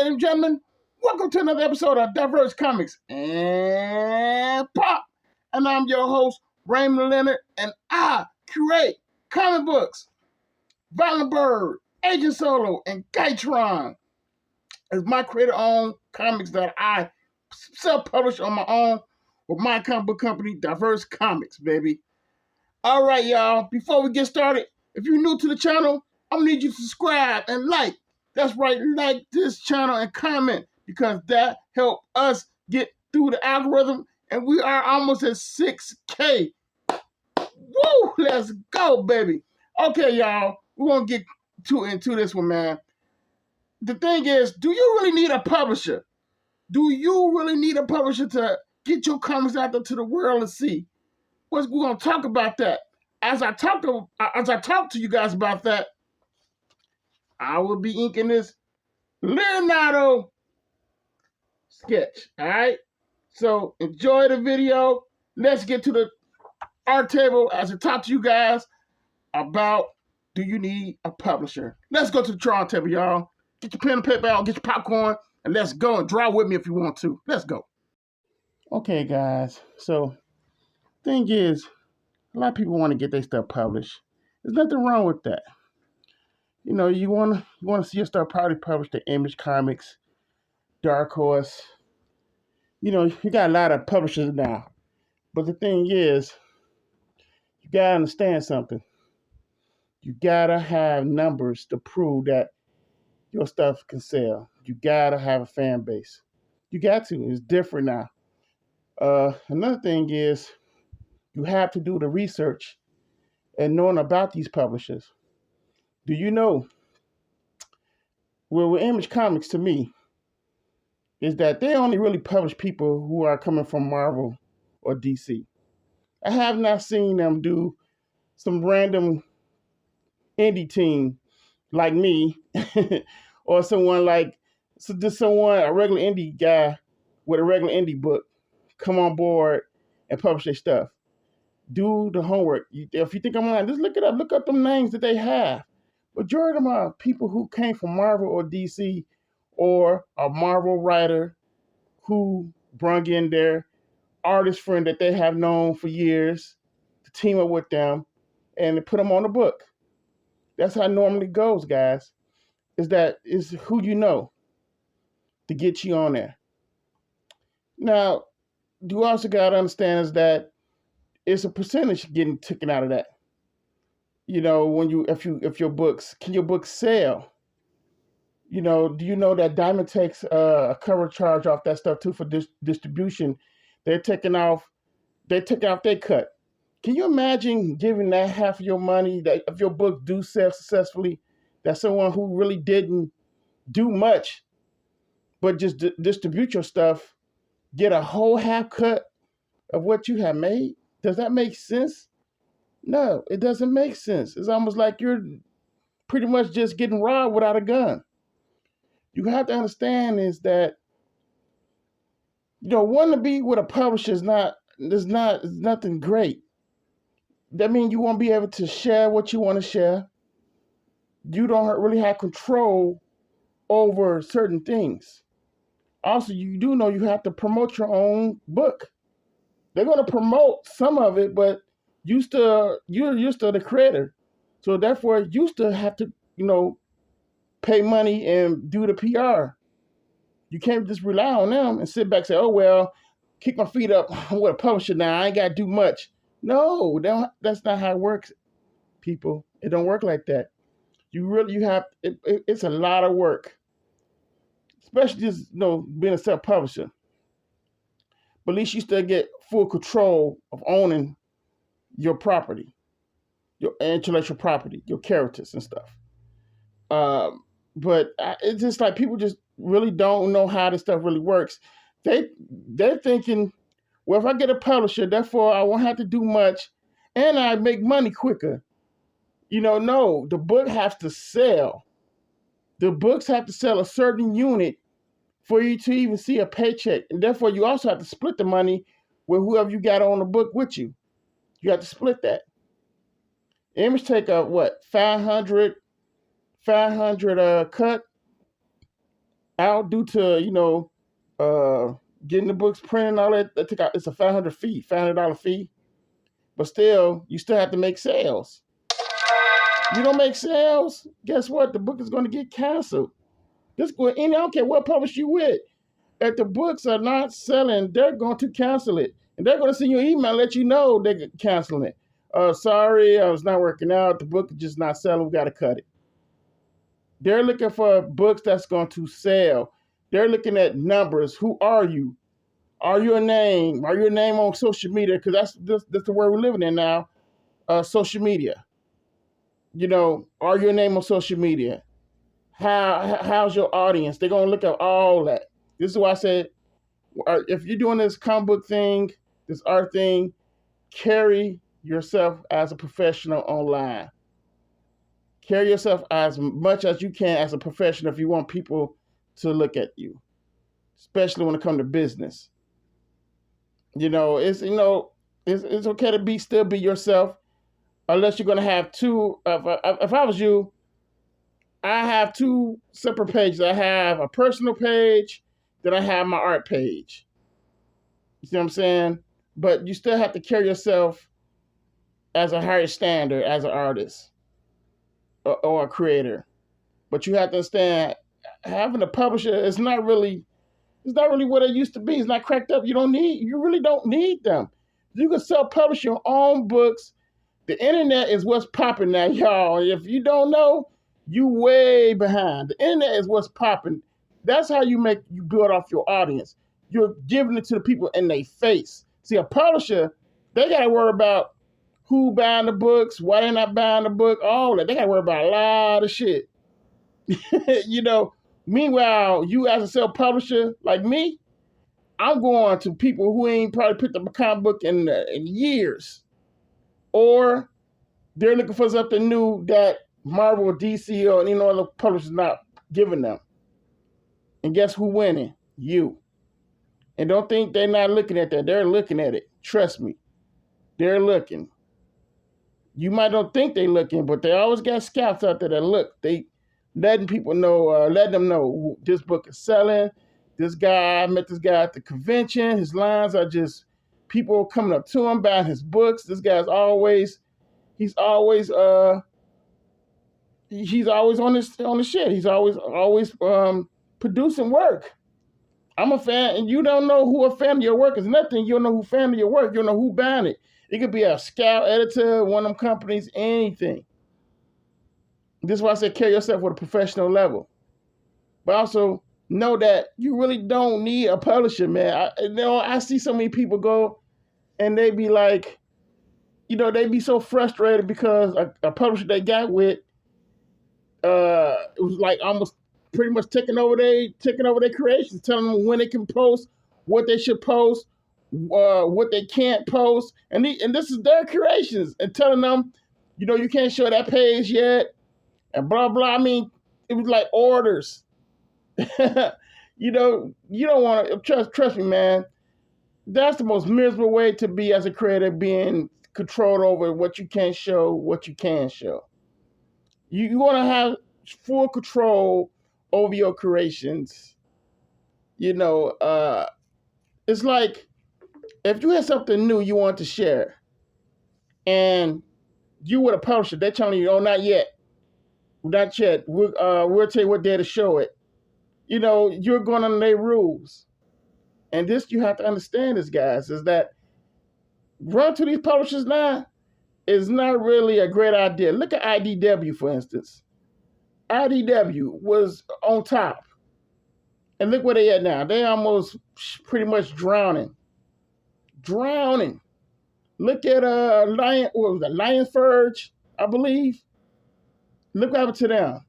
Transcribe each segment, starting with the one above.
ladies and gentlemen. Welcome to another episode of Diverse Comics and Pop. And I'm your host, Raymond Leonard, and I curate comic books, Violent Bird, Agent Solo, and Gatron. It's my creator-owned comics that I self-publish on my own with my comic book company, Diverse Comics, baby. All right, y'all. Before we get started, if you're new to the channel, I'm going to need you to subscribe and like. That's right, like this channel and comment because that helps us get through the algorithm. And we are almost at 6K. Woo! Let's go, baby. Okay, y'all. We're going to get into this one, man. The thing is, do you really need a publisher? Do you really need a publisher to get your comics out there to the world and see? We're going to talk about that. As I talk to you guys about that, I will be inking this Leonardo sketch. All right. So enjoy the video. Let's get to the art table as I talk to you guys about do you need a publisher? Let's go to the drawing table, y'all. Get your pen and paper out, get your popcorn, and let's go and draw with me if you want to. Let's go. Okay, guys. So thing is, a lot of people want to get their stuff published. There's nothing wrong with that. You know, you want to see your stuff probably published to Image Comics, Dark Horse. You know, you got a lot of publishers now. But the thing is, you got to understand something. You got to have numbers to prove that your stuff can sell. You got to have a fan base. You got to. It's different now. Another thing is, you have to do the research and knowing about these publishers. Do you know? Well, with Image Comics, to me, is that they only really publish people who are coming from Marvel or DC. I have not seen them do some random indie team like me or someone like a regular indie guy with a regular indie book come on board and publish their stuff. Do the homework. If you think I'm lying, just look it up. Look up them names that they have. Majority of them are people who came from Marvel or DC or a Marvel writer who brung in their artist friend that they have known for years to team up with them and to put them on the book. That's how it normally goes, guys. Is who you know to get you on there. Now, you also got to understand is that it's a percentage getting taken out of that. You know, if your books sell? You know, do you know that Diamond takes a cover charge off that stuff too for distribution? They're taking off their cut. Can you imagine giving that half of your money that if your book do sell successfully, that someone who really didn't do much, but just distribute your stuff, get a whole half cut of what you have made? Does that make sense? No, it doesn't make sense. It's almost like you're pretty much just getting robbed without a gun. You have to understand is that, you know, wanting to be with a publisher is nothing great. That means you won't be able to share what you want to share. You don't really have control over certain things. Also, you do know you have to promote your own book. They're going to promote some of it, but you're still the creator. So therefore, you still have to, you know, pay money and do the PR. You can't just rely on them and sit back and say, oh, well, kick my feet up. I'm with a publisher now. I ain't got to do much. No, that's not how it works, people. It don't work like that. It's a lot of work, especially just, you know, being a self-publisher. But at least you still get full control of owning your property, your intellectual property, your characters and stuff. But it's just like people just really don't know how this stuff really works. They're thinking, well, if I get a publisher, therefore I won't have to do much and I make money quicker. You know, no, the book has to sell. The books have to sell a certain unit for you to even see a paycheck. And therefore, you also have to split the money with whoever you got on the book with you. You have to split that. Image take a, 500 cut out due to, getting the books printed and all that. It's a $500 fee. But still, you still have to make sales. You don't make sales, guess what? The book is going to get canceled. I don't care what publisher you with. If the books are not selling, they're going to cancel it. And they're going to send you an email and let you know they're canceling it. Sorry, it's not working out. The book is just not selling. We got to cut it. They're looking for books that's going to sell. They're looking at numbers. Who are you? Are you a name? Are you a name on social media? Because that's the world we're living in now. Social media. Are you a name on social media? How's your audience? They're gonna look at all that. This is why I said, if you're doing this comic book thing, this art thing, carry yourself as a professional online. Carry yourself as much as you can as a professional if you want people to look at you, especially when it comes to business. It's okay to still be yourself, unless you're gonna have two. If I was you, I have two separate pages. I have a personal page, then I have my art page. You see what I'm saying? But you still have to carry yourself as a higher standard as an artist or a creator. But you have to understand, having a publisher is not really what it used to be. It's not cracked up. You really don't need them. You can self-publish your own books. The internet is what's popping now, y'all. If you don't know, you way behind. The internet is what's popping. That's how you build off your audience. You're giving it to the people in their face. See, a publisher, they got to worry about who buying the books, why they're not buying the book, all that. They got to worry about a lot of shit. Meanwhile, you as a self-publisher like me, I'm going to people who ain't probably picked up a comic book in years. Or they're looking for something new that Marvel or DC or any other publisher's not giving them. And guess who winning? You. And don't think they're not looking at that. They're looking at it. Trust me. They're looking. You might not think they're looking, but they always got scouts out there that look. They letting people know, letting them know this book is selling. I met this guy at the convention. His lines are just people coming up to him buying his books. This guy's he's always on the shit. He's always producing work. I'm a fan, and you don't know who a fan of your work is. Nothing. You don't know who fan of your work. You don't know who buying it. It could be a scout editor, one of them companies, anything. This is why I said carry yourself with a professional level. But also know that you really don't need a publisher, man. I see so many people go and they be like, they be so frustrated because a publisher they got with, it was like almost pretty much taking over their creations, telling them when they can post, what they should post, what they can't post, and this is their creations, and telling them, you can't show that page yet, and blah blah. I mean, it was like orders. You don't want to trust me, man. That's the most miserable way to be as a creator, being controlled over what you can't show, what you can show. You want to have full control over your creations. It's like if you had something new you want to share, and you with a publisher, they're telling you, "Oh, not yet. We'll tell you what day to show it." You're going on their rules. And this, you have to understand this, guys, is that run to these publishers now is not really a great idea. Look at IDW, for instance. IDW was on top. And look where they at now. They almost pretty much drowning. Look at Lion Verge, I believe. Look what happened to them.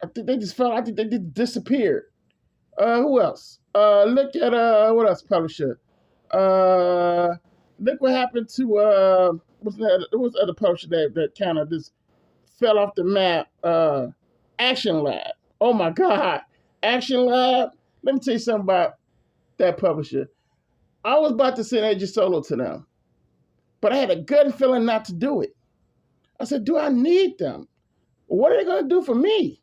I think they just disappeared. Who else? Look at what else publisher? Look what happened to what's the other publisher that kind of just fell off the map? Action Lab. Oh my God, Action Lab. Let me tell you something about that publisher. I was about to send Agent Solo to them, but I had a gut feeling not to do it. I said, do I need them? What are they going to do for me?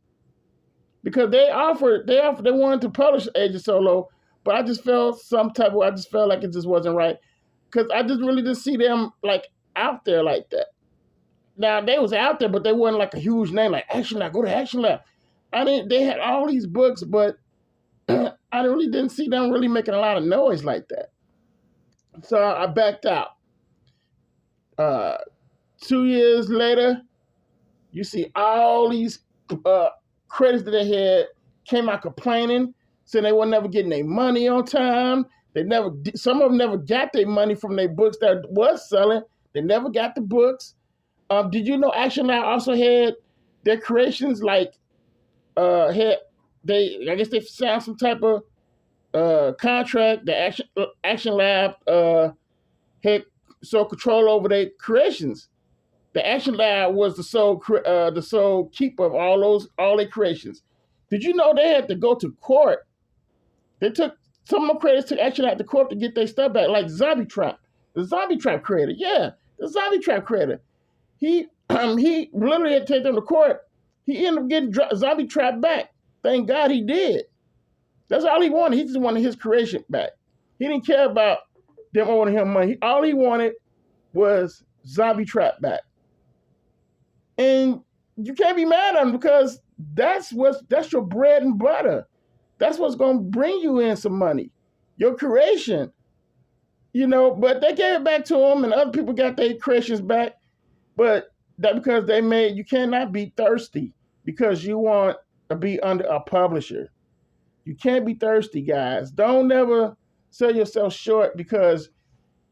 because they wanted to publish Agent Solo, but I just felt I just felt like it just wasn't right because I just really didn't see them like out there like that. Now they was out there, but they wasn't like a huge name like Action Lab. Go to Action Lab. I mean, they had all these books, but I really didn't see them really making a lot of noise like that. So I backed out. 2 years later, you see all these credits that they had came out complaining, saying they were never getting their money on time. Some of them never got their money from their books that was selling. They never got the books. Did you know Action Lab also had their creations like I guess they signed some type of contract. The Action Lab had sole control over their creations. The Action Lab was the sole keeper of all their creations. Did you know they had to go to court? They took some of the creators took Action Lab to court to get their stuff back, like Zombie Trap, the Zombie Trap creator. Yeah, the Zombie Trap creator. He literally had to take them to court. He ended up getting Zombie Trap back. Thank God he did. That's all he wanted. He just wanted his creation back. He didn't care about them owing him money. All he wanted was Zombie Trap back. And you can't be mad at him because that's your bread and butter. That's what's going to bring you in some money. Your creation. But they gave it back to him and other people got their creations back. But that because you cannot be thirsty because you want to be under a publisher. You can't be thirsty, guys. Don't ever sell yourself short because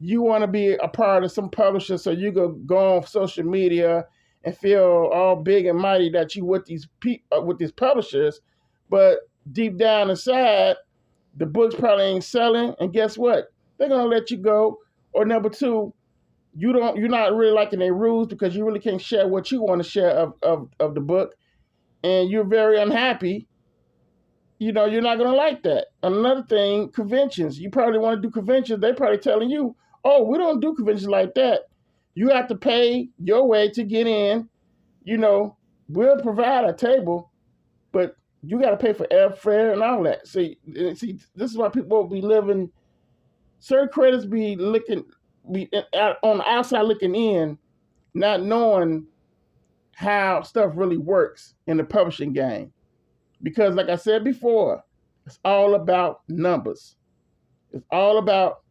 you want to be a part of some publisher so you go on social media and feel all big and mighty that you with these publishers, but deep down inside, the books probably ain't selling, and guess what? They're gonna let you go. Or number two, you're not really liking their rules because you really can't share what you want to share of the book, and you're very unhappy. You're not gonna like that. Another thing, conventions. You probably want to do conventions. They're probably telling you, oh, we don't do conventions like that. You have to pay your way to get in. We'll provide a table, but you got to pay for airfare and all that. See, this is why people be living. Certain creators be on the outside looking in, not knowing how stuff really works in the publishing game. Because, like I said before, it's all about numbers. It's all about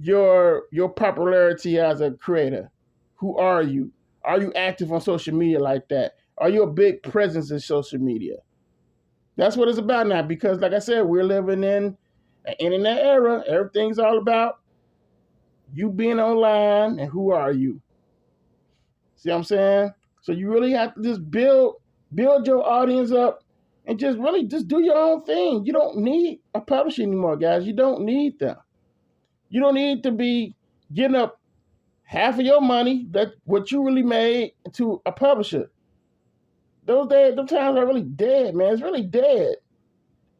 your popularity as a creator. Who are you? Are you active on social media like that? Are you a big presence in social media? That's what it's about now because, like I said, we're living in an internet era. Everything's all about you being online and who are you. See what I'm saying? So you really have to just build your audience up and just do your own thing. You don't need a publisher anymore, guys. You don't need them. You don't need to be getting up half of your money, that what you really made, to a publisher. Those times are really dead, man. It's really dead.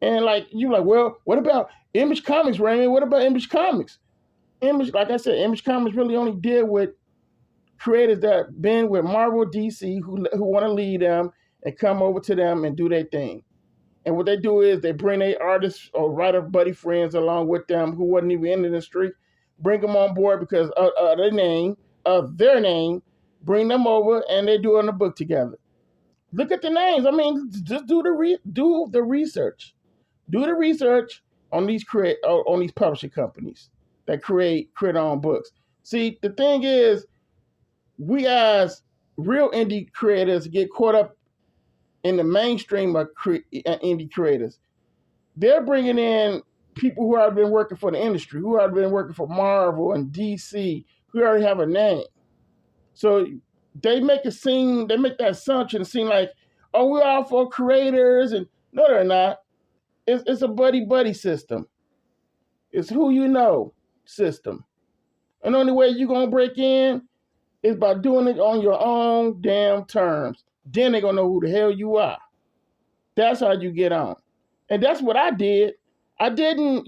And well, what about Image Comics, Raymond? What about Image Comics? Like I said, Image Comics really only deal with creators that have been with Marvel, DC, who want to lead them and come over to them and do their thing. And what they do is they bring their artists or writer buddy friends along with them who wasn't even in the industry, bring them on board because of their name, bring them over, and they do it on the book together. Look at the names. I mean, just do the research. Do the research on these publishing companies that create their own books. See, the thing is, we as real indie creators get caught up in the mainstream of indie creators. They're bringing in people who have been working for the industry, who have been working for Marvel and DC, who already have a name. So they make that assumption seem like, oh, we're all for creators, and no, they're not. It's a buddy system. It's who you know system. And the only way you're gonna break in is by doing it on your own damn terms. Then they're gonna know who the hell you are. That's how you get on. And that's what I did. I didn't,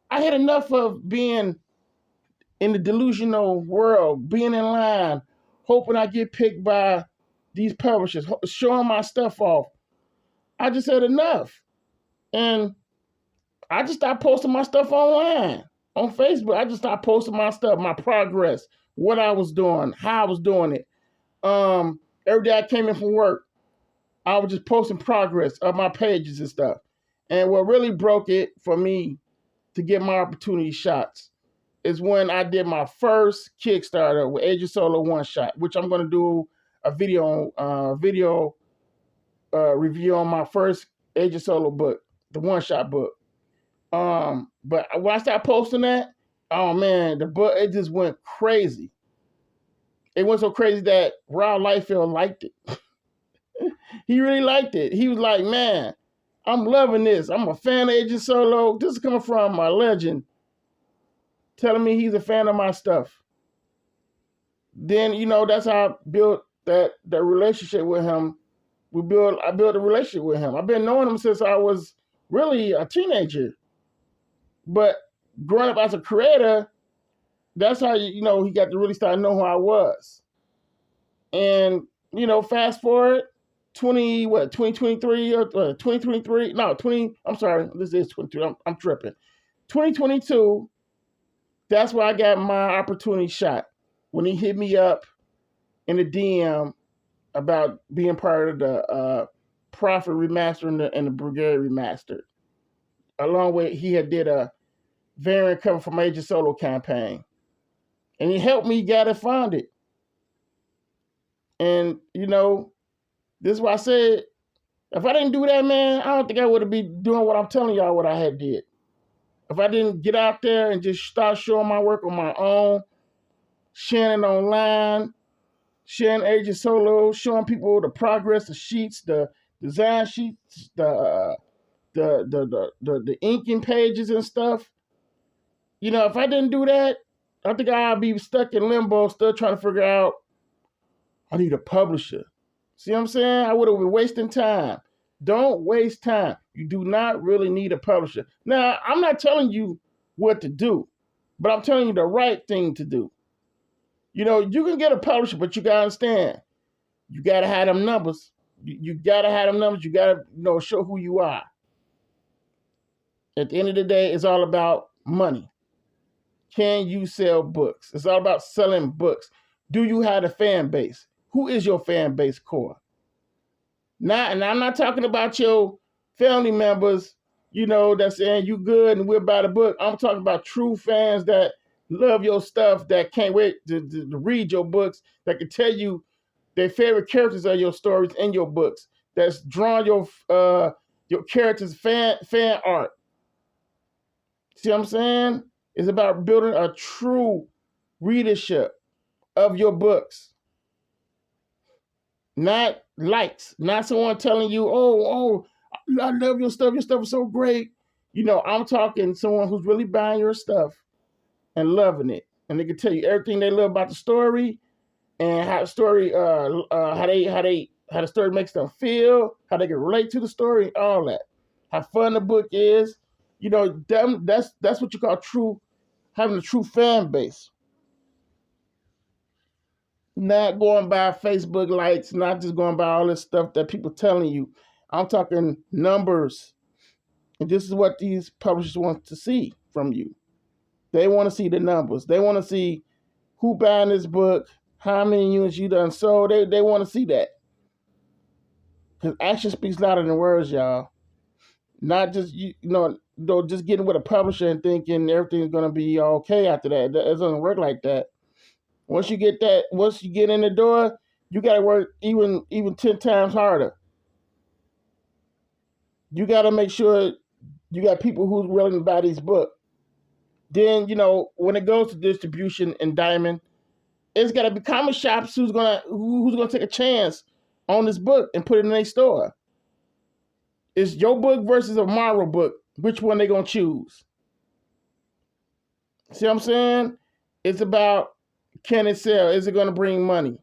I had enough of being in the delusional world, being in line, hoping I get picked by these publishers, showing my stuff off. I just said enough. And I just stopped posting my stuff online on Facebook. I just stopped posting my stuff, my progress, what I was doing, how I was doing it. Every day I came in from work, I was just posting progress of my pages and stuff. And what really broke it for me to get my opportunity shots is when I did my first Kickstarter with Agent Solo One Shot, which I'm going to do a video review on my first Agent Solo book, the One Shot book. But when I started posting that, oh man, the book, it just went crazy. It went so crazy that Rob Liefeld liked it. He really liked it. He was like, man, I'm loving this. I'm a fan of Agent Solo. This is coming from my legend telling me he's a fan of my stuff. Then, that's how I built that relationship with him. I built a relationship with him. I've been knowing him since I was really a teenager. But growing up as a creator, that's how, he got to really start to know who I was. And, fast forward, 2023 or 2023? No, I'm sorry, this is 23. I'm tripping. 2022, that's where I got my opportunity shot. When he hit me up in the DM about being part of the Prophet Remaster and the Brigade Remastered. Along with, he had did a variant cover for Major Solo campaign. And he helped me get it funded. And, this is why I said, if I didn't do that, man, I don't think I would have been doing what I'm telling y'all what I had did. If I didn't get out there and just start showing my work on my own, sharing it online, sharing Agent Solo, showing people the progress, the sheets, the design sheets, the inking pages and stuff. If I didn't do that, I think I'd be stuck in limbo, still trying to figure out, I need a publisher. See what I'm saying? I would have been wasting time. Don't waste time. You do not really need a publisher. Now, I'm not telling you what to do, but I'm telling you the right thing to do. You can get a publisher, but you got to understand, you got to have them numbers. You got to have them numbers. You got to, show who you are. At the end of the day, it's all about money. Can you sell books? It's all about selling books. Do you have a fan base? Who is your fan base core? And I'm not talking about your family members, that's saying you good and we'll buy the book. I'm talking about true fans that love your stuff, that can't wait to read your books, that can tell you their favorite characters of your stories in your books, that's drawn your characters' fan art. See what I'm saying? It's about building a true readership of your books. Not likes, not someone telling you, oh, I love your stuff is so great. I'm talking someone who's really buying your stuff and loving it. And they can tell you everything they love about the story and how the story, how the story makes them feel, how they can relate to the story, all that. How fun the book is. That's what you call having a true fan base. Not going by Facebook likes, not just going by all this stuff that people telling you. I'm talking numbers. And this is what these publishers want to see from you. They want to see the numbers. They want to see who buying this book, how many units you done sold. They want to see that. Because action speaks louder than words, y'all. Not just, just getting with a publisher and thinking everything's going to be okay after that. It doesn't work like that. Once you get in the door, you got to work even 10 times harder. You got to make sure you got people who's willing to buy these books. Then, when it goes to distribution and diamond, it's got to be comic shops who's gonna take a chance on this book and put it in their store. It's your book versus a Marvel book. Which one they gonna choose? See what I'm saying? It's about, can it sell? Is it gonna bring money?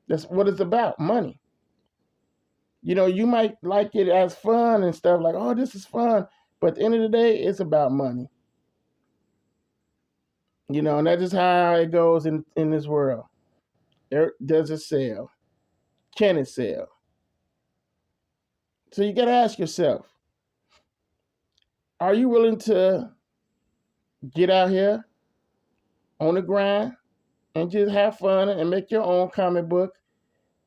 That's what it's about, money. You might like it as fun and stuff, like, oh, this is fun. But at the end of the day, it's about money. And that's just how it goes in this world. Does it sell? Can it sell? So you got to ask yourself, are you willing to get out here on the grind and just have fun and make your own comic book?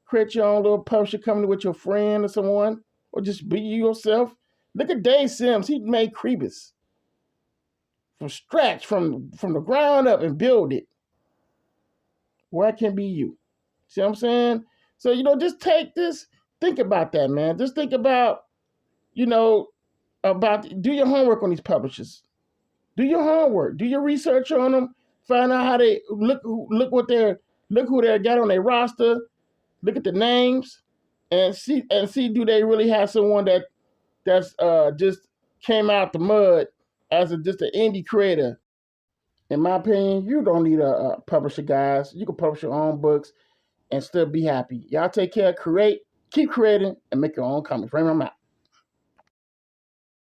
Create your own little publisher company with your friend or someone, or just be you yourself. Look at Dave Sims. He made Crebus from scratch, from the ground up, and build it. Why can't be you? See what I'm saying? So, just take this, think about that, man. Just think about, do your homework on these publishers. Do your homework. Do your research on them. Find out how they look who they got on their roster. Look at the names and see do they really have someone that's just came out the mud as just an indie creator. In my opinion, you don't need a publisher, guys. You can publish your own books and still be happy. Y'all take care, keep creating, and make your own comics. Raymond, I'm out.